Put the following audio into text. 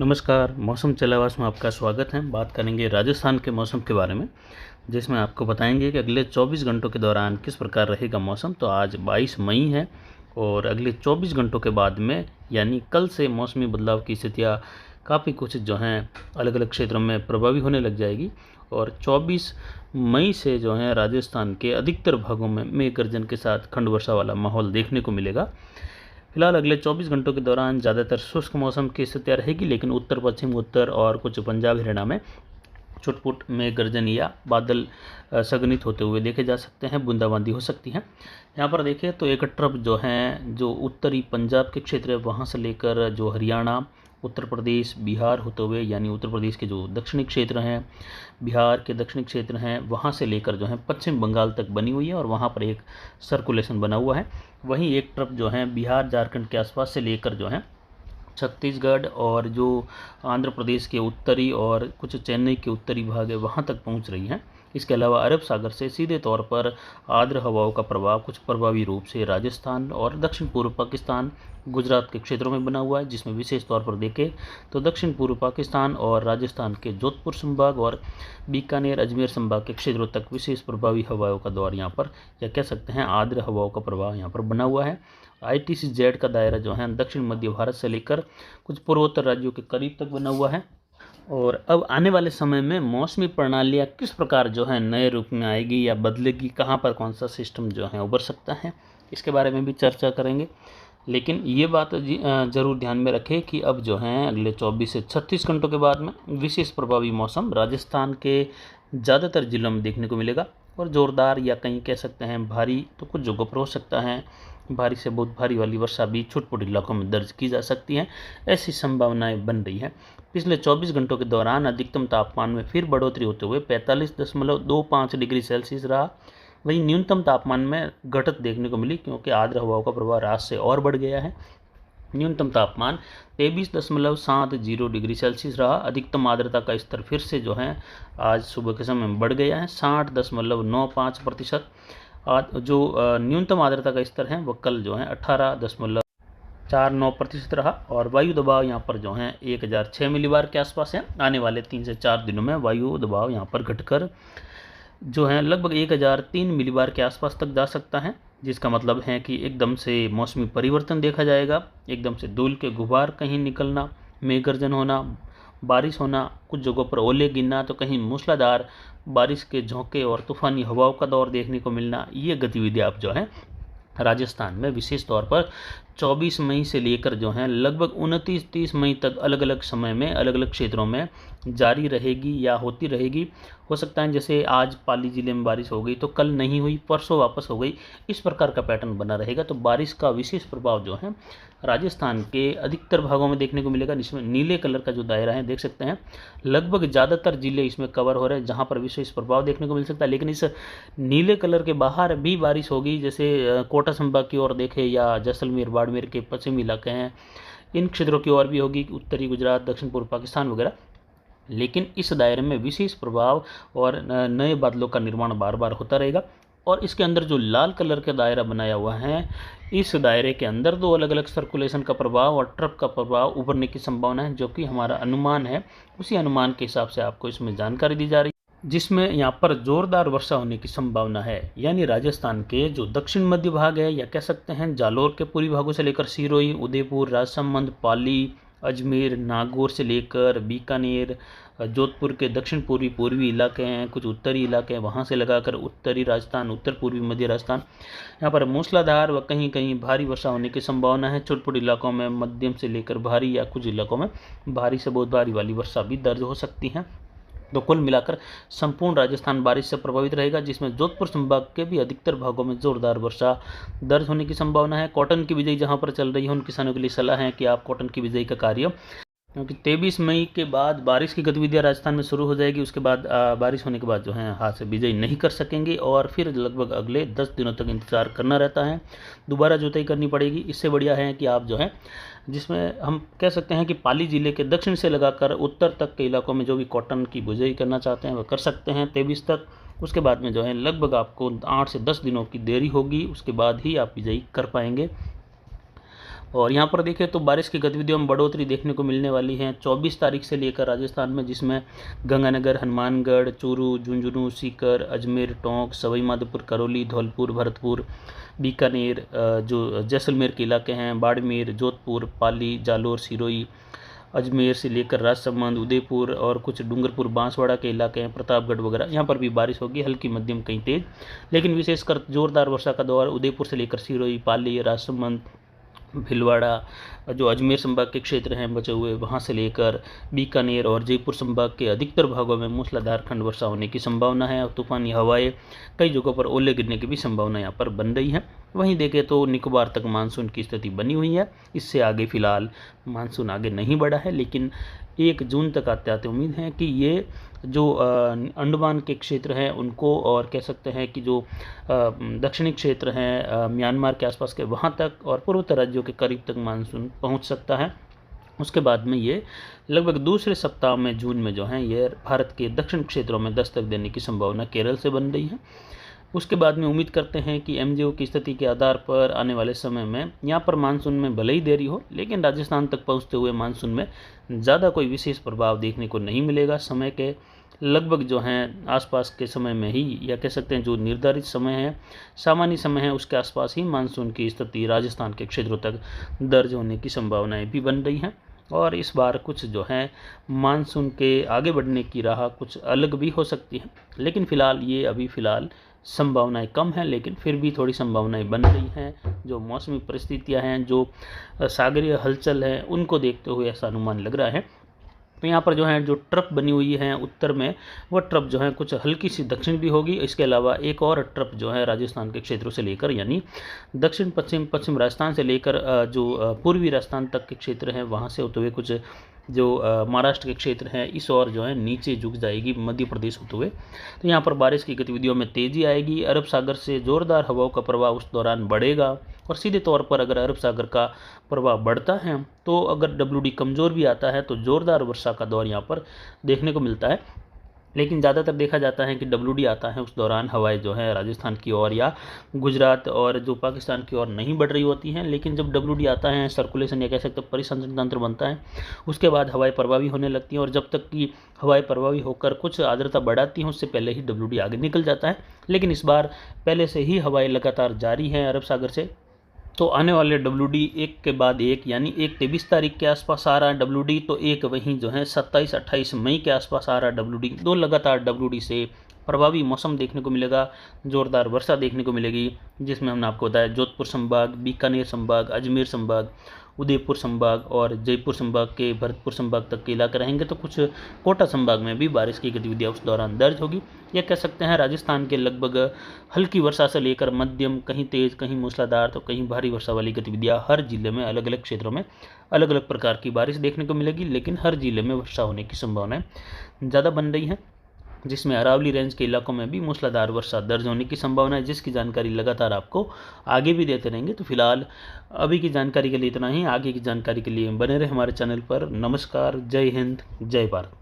नमस्कार, मौसम चलावास में आपका स्वागत है। बात करेंगे राजस्थान के मौसम के बारे में, जिसमें आपको बताएंगे कि अगले 24 घंटों के दौरान किस प्रकार रहेगा मौसम। तो आज 22 मई है और अगले 24 घंटों के बाद में यानी कल से मौसमी बदलाव की स्थितियाँ काफ़ी कुछ जो हैं अलग अलग क्षेत्रों में प्रभावी होने लग जाएगी। और 24 मई से जो है राजस्थान के अधिकतर भागों में मेघ गर्जन के साथ खंड वर्षा वाला माहौल देखने को मिलेगा। फिलहाल अगले 24 घंटों के दौरान ज़्यादातर शुष्क मौसम की स्थितियाँ रहेगी, लेकिन उत्तर पश्चिम उत्तर और कुछ पंजाब हरियाणा में छुटपुट में गर्जन या बादल संघनित होते हुए देखे जा सकते हैं। बूंदाबांदी हो सकती है। यहाँ पर देखिए तो एक ट्रफ जो है जो उत्तरी पंजाब के क्षेत्र है वहाँ से लेकर जो हरियाणा, उत्तर प्रदेश, बिहार होते हुए यानी उत्तर प्रदेश के जो दक्षिणी क्षेत्र हैं, बिहार के दक्षिणी क्षेत्र हैं, वहाँ से लेकर जो है पश्चिम बंगाल तक बनी हुई है और वहाँ पर एक सर्कुलेशन बना हुआ है। वहीं एक ट्रफ जो है बिहार झारखंड के आसपास से लेकर जो है छत्तीसगढ़ और जो आंध्र प्रदेश के उत्तरी और कुछ चेन्नई के उत्तरी भाग है वहाँ तक पहुँच रही हैं। इसके अलावा अरब सागर से सीधे तौर पर आर्द्र हवाओं का प्रभाव कुछ प्रभावी रूप से राजस्थान और दक्षिण पूर्व पाकिस्तान, गुजरात के क्षेत्रों में बना हुआ है, जिसमें विशेष तौर पर देखें तो दक्षिण पूर्व पाकिस्तान और राजस्थान के जोधपुर संभाग और बीकानेर, अजमेर संभाग के क्षेत्रों तक विशेष प्रभावी हवाओं का दौर यहाँ पर या कह सकते हैं आर्द्र हवाओं का प्रभाव यहाँ पर बना हुआ है। ITC-Z का दायरा जो है दक्षिण मध्य भारत से लेकर कुछ पूर्वोत्तर राज्यों के करीब तक बना हुआ है। और अब आने वाले समय में मौसमी प्रणालियाँ किस प्रकार जो है नए रूप में आएगी या बदलेगी, कहाँ पर कौन सा सिस्टम जो है उभर सकता है, इसके बारे में भी चर्चा करेंगे। लेकिन ये बात ज़रूर ध्यान में रखें कि अब जो है अगले 24 से 36 घंटों के बाद में विशेष प्रभावी मौसम राजस्थान के ज़्यादातर जिलों में देखने को मिलेगा और ज़ोरदार या कहीं कह सकते हैं भारी, तो कुछ जगहों पर हो सकता है भारी से बहुत भारी वाली वर्षा भी छुटपुट इलाकों में दर्ज की जा सकती है। ऐसी संभावनाएं बन रही हैं। पिछले 24 घंटों के दौरान अधिकतम तापमान में फिर बढ़ोतरी होते हुए 45.25 डिग्री सेल्सियस रहा। वहीं न्यूनतम तापमान में घटत देखने को मिली क्योंकि आर्द्र हवाओं का प्रभाव रात से और बढ़ गया है। न्यूनतम तापमान 23.70 डिग्री सेल्सियस रहा। अधिकतम आर्द्रता का स्तर फिर से जो है आज सुबह के समय में बढ़ गया है 60.95%। आज जो न्यूनतम आर्द्रता का स्तर है वह कल जो है 18.49% रहा। और वायु दबाव यहाँ पर जो है 1006 मिलीबार के आसपास है। आने वाले 3 से 4 दिनों में वायु दबाव यहाँ पर घटकर जो है लगभग 1003 मिलीबार के आसपास तक जा सकता है, जिसका मतलब है कि एकदम से मौसमी परिवर्तन देखा जाएगा। एकदम से धूल के गुबार कहीं निकलना, मेघ गर्जन होना, बारिश होना, कुछ जगहों पर ओले गिरना, तो कहीं मूसलाधार बारिश के झोंके और तूफानी हवाओं का दौर देखने को मिलना। ये गतिविधियाँ अब जो है राजस्थान में विशेष तौर पर 24 मई से लेकर जो है लगभग 29-30 मई तक अलग अलग समय में अलग अलग क्षेत्रों में जारी रहेगी या होती रहेगी। हो सकता है जैसे आज पाली ज़िले में बारिश हो गई तो कल नहीं हुई, परसों वापस हो गई, इस प्रकार का पैटर्न बना रहेगा। तो बारिश का विशेष प्रभाव जो है राजस्थान के अधिकतर भागों में देखने को मिलेगा। जिसमें नीले कलर का जो दायरा है देख सकते हैं लगभग ज़्यादातर जिले इसमें कवर हो रहे हैं जहाँ पर विशेष प्रभाव देखने को मिल सकता है। लेकिन इस नीले कलर के बाहर भी बारिश होगी, जैसे कोटा संभाग की ओर देखें या जैसलमेर बाड़मेर के पश्चिमी इलाके हैं, इन क्षेत्रों की ओर भी होगी, उत्तरी गुजरात, दक्षिण पूर्व पाकिस्तान वगैरह। लेकिन इस दायरे में विशेष प्रभाव और नए बादलों का निर्माण बार बार होता रहेगा। और इसके अंदर जो लाल कलर का दायरा बनाया हुआ है, इस दायरे के अंदर दो अलग अलग सर्कुलेशन का प्रभाव और ट्रफ का प्रभाव उभरने की संभावना है, जो कि हमारा अनुमान है। उसी अनुमान के हिसाब से आपको इसमें जानकारी दी जा रही है, जिसमें यहाँ पर जोरदार वर्षा होने की संभावना है। यानी राजस्थान के जो दक्षिण मध्य भाग है या कह सकते हैं जालोर के पूर्वी भागों से लेकर सिरोही, उदयपुर, राजसमंद, पाली, अजमेर, नागौर से लेकर बीकानेर, जोधपुर के दक्षिण पूर्वी इलाके हैं, कुछ उत्तरी इलाके हैं, वहाँ से लगाकर उत्तरी राजस्थान, उत्तर पूर्वी मध्य राजस्थान, यहाँ पर मूसलाधार व कहीं कहीं भारी वर्षा होने की संभावना है। छुटपुट इलाकों में मध्यम से लेकर भारी या कुछ इलाकों में भारी से बहुत भारी वाली वर्षा भी दर्ज हो सकती है। तो कुल मिलाकर संपूर्ण राजस्थान बारिश से प्रभावित रहेगा, जिसमें जोधपुर संभाग के भी अधिकतर भागों में जोरदार वर्षा दर्ज होने की संभावना है। कॉटन की बिजाई जहां पर चल रही है उन किसानों के लिए सलाह है कि आप कॉटन की बिजाई का कार्य, क्योंकि 23 मई के बाद बारिश की गतिविधियां राजस्थान में शुरू हो जाएगी। उसके बाद बारिश होने के बाद जो है हाथ से बिजाई नहीं कर सकेंगे और फिर लगभग अगले 10 दिनों तक इंतज़ार करना रहता है, दोबारा जुताई करनी पड़ेगी। इससे बढ़िया है कि आप जो है जिसमें हम कह सकते हैं कि पाली ज़िले के दक्षिण से लगाकर उत्तर तक के इलाकों में जो भी कॉटन की बुआई करना चाहते हैं वह कर सकते हैं 23 तक। उसके बाद में जो है लगभग आपको 8 से 10 दिनों की देरी होगी, उसके बाद ही आप बिजाई कर पाएंगे। और यहाँ पर देखें तो बारिश की गतिविधियों में बढ़ोतरी देखने को मिलने वाली है 24 तारीख से लेकर राजस्थान में, जिसमें गंगानगर, हनुमानगढ़, चूरू, झुंझुनू, सीकर, अजमेर, टोंक, सवाई माधोपुर, करौली, धौलपुर, भरतपुर, बीकानेर, जो जैसलमेर के इलाके हैं, बाड़मेर, जोधपुर, पाली, जालोर, सिरोही, अजमेर से लेकर राजसमंद, उदयपुर और कुछ डूंगरपुर, बांसवाड़ा के इलाके हैं, प्रतापगढ़ वगैरह, यहाँ पर भी बारिश होगी, हल्की मध्यम कहीं तेज, लेकिन विशेषकर जोरदार वर्षा का दौर उदयपुर से लेकर सिरोही, पाली, राजसमंद, भीलवाड़ा, जो अजमेर संभाग के क्षेत्र हैं बचे हुए, वहाँ से लेकर बीकानेर और जयपुर संभाग के अधिकतर भागों में मूसलाधार खंड वर्षा होने की संभावना है और तूफानी हवाएं, कई जगहों पर ओले गिरने की भी संभावना यहाँ पर बन रही है। वहीं देखें तो निकोबार तक मानसून की स्थिति बनी हुई है, इससे आगे फिलहाल मानसून आगे नहीं बढ़ा है, लेकिन 1 जून तक आते आते उम्मीद है कि ये जो अंडमान के क्षेत्र हैं उनको, और कह सकते हैं कि जो दक्षिणी क्षेत्र हैं म्यांमार के आसपास के, वहाँ तक और पूर्वोत्तर राज्यों के करीब तक मानसून पहुँच सकता है। उसके बाद में ये लगभग दूसरे सप्ताह में जून में जो है ये भारत के दक्षिण क्षेत्रों में दस्तक देने की संभावना केरल से बन रही है। उसके बाद में उम्मीद करते हैं कि एमजीओ की स्थिति के आधार पर आने वाले समय में यहाँ पर मानसून में भले ही देरी हो, लेकिन राजस्थान तक पहुँचते हुए मानसून में ज़्यादा कोई विशेष प्रभाव देखने को नहीं मिलेगा। समय के लगभग जो हैं आसपास के समय में ही, या कह सकते हैं जो निर्धारित समय है, सामान्य समय है, उसके आसपास ही मानसून की स्थिति राजस्थान के क्षेत्रों तक दर्ज होने की संभावनाएँ भी बन रही हैं। और इस बार कुछ जो है मानसून के आगे बढ़ने की राह कुछ अलग भी हो सकती है, लेकिन फ़िलहाल ये अभी फ़िलहाल संभावनाएं कम हैं, लेकिन फिर भी थोड़ी संभावनाएं बन रही हैं। जो मौसमी परिस्थितियां हैं, जो सागरीय हलचल है, उनको देखते हुए ऐसा अनुमान लग रहा है। तो यहाँ पर जो है जो ट्रप बनी हुई है उत्तर में, वह ट्रप जो है कुछ हल्की सी दक्षिण भी होगी। इसके अलावा एक और ट्रप जो है राजस्थान के क्षेत्रों से लेकर, यानी दक्षिण पश्चिम राजस्थान से लेकर जो पूर्वी राजस्थान तक के क्षेत्र हैं, वहाँ से होते हुए कुछ जो महाराष्ट्र के क्षेत्र हैं, इस ओर जो है नीचे झुक जाएगी मध्य प्रदेश होते हुए। तो यहाँ पर बारिश की गतिविधियों में तेज़ी आएगी। अरब सागर से ज़ोरदार हवाओं का प्रभाव उस दौरान बढ़ेगा, और सीधे तौर पर अगर अरब सागर का प्रभाव बढ़ता है, तो अगर WD कमज़ोर भी आता है, तो ज़ोरदार वर्षा का दौर यहाँ पर देखने को मिलता है। लेकिन ज़्यादातर देखा जाता है कि WD आता है, उस दौरान हवाएं जो है राजस्थान की ओर या गुजरात और जो पाकिस्तान की ओर नहीं बढ़ रही होती हैं। लेकिन जब WD आता है, सर्कुलेशन या कह सकते हैं परिसंचरण तंत्र बनता है, उसके बाद हवाएं प्रभावी होने लगती हैं, और जब तक कि हवाएं प्रभावी होकर कुछ आर्द्रता बढ़ाती हैं, उससे पहले ही WD आगे निकल जाता है। लेकिन इस बार पहले से ही हवाएं लगातार जारी हैं अरब सागर से, तो आने वाले WD एक के बाद एक, यानी एक 23 तारीख के आसपास आ रहा है WD, तो एक वहीं जो है 27-28 मई के आसपास आ रहा है WD। 2 लगातार WD से प्रभावी मौसम देखने को मिलेगा, ज़ोरदार वर्षा देखने को मिलेगी, जिसमें हमने आपको बताया जोधपुर संभाग, बीकानेर संभाग, अजमेर संभाग, उदयपुर संभाग और जयपुर संभाग के भरतपुर संभाग तक के इलाके रहेंगे। तो कुछ कोटा संभाग में भी बारिश की गतिविधियाँ उस दौरान दर्ज होगी। यह कह सकते हैं राजस्थान के लगभग हल्की वर्षा से लेकर मध्यम, कहीं तेज़, कहीं मूसलाधार, तो कहीं भारी वर्षा वाली गतिविधियाँ हर जिले में अलग अलग क्षेत्रों में अलग अलग प्रकार की बारिश देखने को मिलेगी। लेकिन हर जिले में वर्षा होने की संभावनाएँ ज़्यादा बन रही हैं, जिसमें अरावली रेंज के इलाकों में भी मूसलाधार वर्षा दर्ज होने की संभावना है, जिसकी जानकारी लगातार आपको आगे भी देते रहेंगे। तो फिलहाल अभी की जानकारी के लिए इतना ही। आगे की जानकारी के लिए बने रहे हमारे चैनल पर। नमस्कार, जय हिंद, जय भारत।